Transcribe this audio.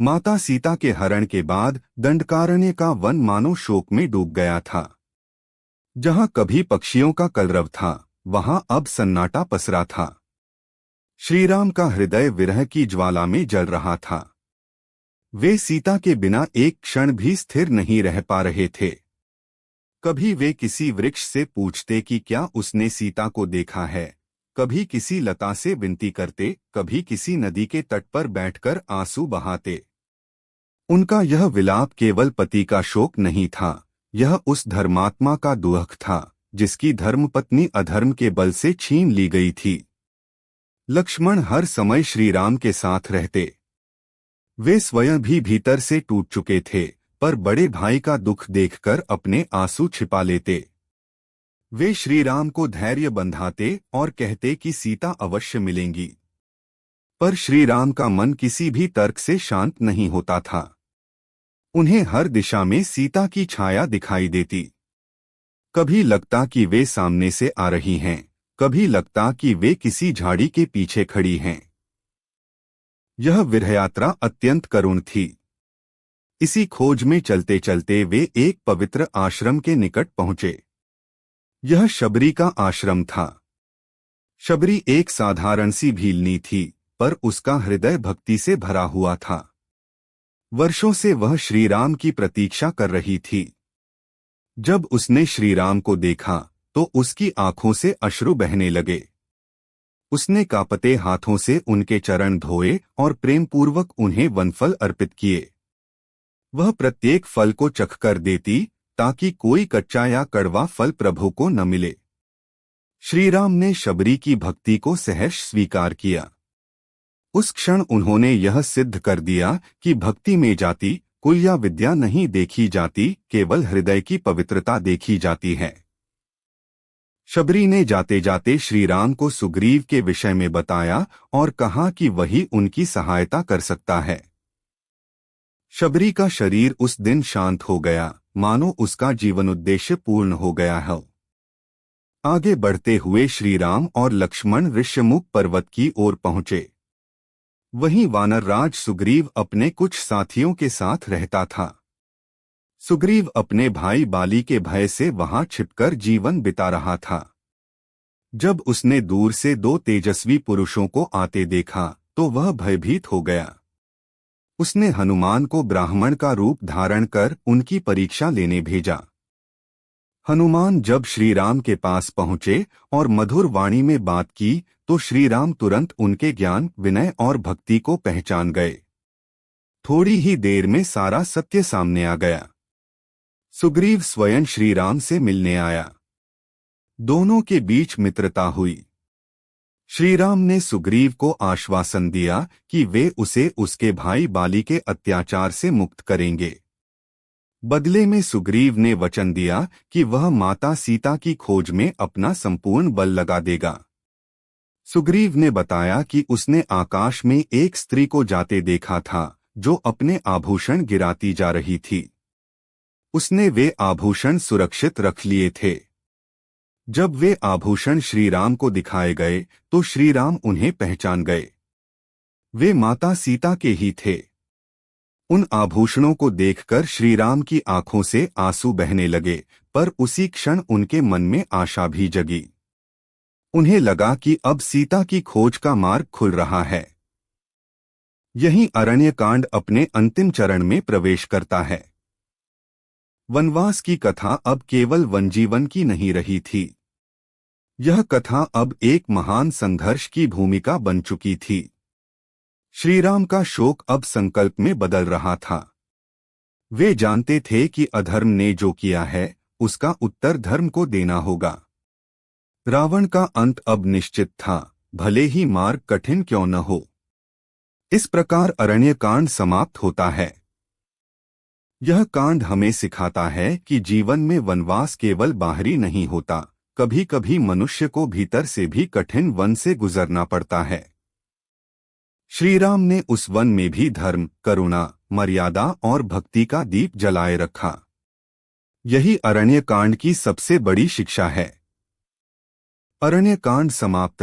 माता सीता के हरण के बाद दंडकारण्य का वन मानो शोक में डूब गया था। जहां कभी पक्षियों का कलरव था, वहां अब सन्नाटा पसरा था। श्रीराम का हृदय विरह की ज्वाला में जल रहा था। वे सीता के बिना एक क्षण भी स्थिर नहीं रह पा रहे थे। कभी वे किसी वृक्ष से पूछते कि क्या उसने सीता को देखा है, कभी किसी लता से विनती करते, कभी किसी नदी के तट पर बैठकर आंसू बहाते। उनका यह विलाप केवल पति का शोक नहीं था, यह उस धर्मात्मा का दुख था जिसकी धर्मपत्नी अधर्म के बल से छीन ली गई थी। लक्ष्मण हर समय श्रीराम के साथ रहते। वे स्वयं भी भीतर से टूट चुके थे, पर बड़े भाई का दुख देखकर अपने आंसू छिपा लेते। वे श्रीराम को धैर्य बंधाते और कहते कि सीता अवश्य मिलेंगी। पर श्रीराम का मन किसी भी तर्क से शांत नहीं होता था। उन्हें हर दिशा में सीता की छाया दिखाई देती। कभी लगता कि वे सामने से आ रही हैं, कभी लगता कि वे किसी झाड़ी के पीछे खड़ी हैं। यह विरहयात्रा अत्यंत करुण थी। इसी खोज में चलते चलते वे एक पवित्र आश्रम के निकट पहुंचे। यह शबरी का आश्रम था। शबरी एक साधारण सी भीलनी थी, पर उसका हृदय भक्ति से भरा हुआ था। वर्षों से वह श्रीराम की प्रतीक्षा कर रही थी। जब उसने श्रीराम को देखा तो उसकी आंखों से अश्रु बहने लगे। उसने कांपते हाथों से उनके चरण धोए और प्रेमपूर्वक उन्हें वनफल अर्पित किए। वह प्रत्येक फल को चखकर देती ताकि कोई कच्चा या कड़वा फल प्रभु को न मिले। श्रीराम ने शबरी की भक्ति को सहर्ष स्वीकार किया। उस क्षण उन्होंने यह सिद्ध कर दिया कि भक्ति में जाति, कुल या विद्या नहीं देखी जाती, केवल हृदय की पवित्रता देखी जाती है। शबरी ने जाते जाते श्रीराम को सुग्रीव के विषय में बताया और कहा कि वही उनकी सहायता कर सकता है। शबरी का शरीर उस दिन शांत हो गया, मानो उसका जीवन उद्देश्य पूर्ण हो गया है। आगे बढ़ते हुए श्रीराम और लक्ष्मण ऋष्यमुख पर्वत की ओर पहुंचे। वहीं वानरराज सुग्रीव अपने कुछ साथियों के साथ रहता था। सुग्रीव अपने भाई बाली के भय से वहां छिपकर जीवन बिता रहा था। जब उसने दूर से दो तेजस्वी पुरुषों को आते देखा तो वह भयभीत हो गया। उसने हनुमान को ब्राह्मण का रूप धारण कर उनकी परीक्षा लेने भेजा। हनुमान जब श्रीराम के पास पहुंचे और मधुर वाणी में बात की तो श्रीराम तुरंत उनके ज्ञान, विनय और भक्ति को पहचान गए। थोड़ी ही देर में सारा सत्य सामने आ गया। सुग्रीव स्वयं श्रीराम से मिलने आया। दोनों के बीच मित्रता हुई। श्रीराम ने सुग्रीव को आश्वासन दिया कि वे उसे उसके भाई बाली के अत्याचार से मुक्त करेंगे। बदले में सुग्रीव ने वचन दिया कि वह माता सीता की खोज में अपना संपूर्ण बल लगा देगा। सुग्रीव ने बताया कि उसने आकाश में एक स्त्री को जाते देखा था जो अपने आभूषण गिराती जा रही थी। उसने वे आभूषण सुरक्षित रख लिए थे। जब वे आभूषण श्रीराम को दिखाए गए तो श्रीराम उन्हें पहचान गए। वे माता सीता के ही थे। उन आभूषणों को देखकर श्रीराम की आंखों से आंसू बहने लगे, पर उसी क्षण उनके मन में आशा भी जगी। उन्हें लगा कि अब सीता की खोज का मार्ग खुल रहा है। यही अरण्यकांड अपने अंतिम चरण में प्रवेश करता है। वनवास की कथा अब केवल वनजीवन की नहीं रही थी। यह कथा अब एक महान संघर्ष की भूमिका बन चुकी थी। श्रीराम का शोक अब संकल्प में बदल रहा था। वे जानते थे कि अधर्म ने जो किया है उसका उत्तर धर्म को देना होगा। रावण का अंत अब निश्चित था, भले ही मार्ग कठिन क्यों न हो। इस प्रकार अरण्यकांड समाप्त होता है। यह कांड हमें सिखाता है कि जीवन में वनवास केवल बाहरी नहीं होता, कभी कभी मनुष्य को भीतर से भी कठिन वन से गुजरना पड़ता है। श्रीराम ने उस वन में भी धर्म, करुणा, मर्यादा और भक्ति का दीप जलाए रखा। यही अरण्यकांड की सबसे बड़ी शिक्षा है। अरण्यकांड समाप्त।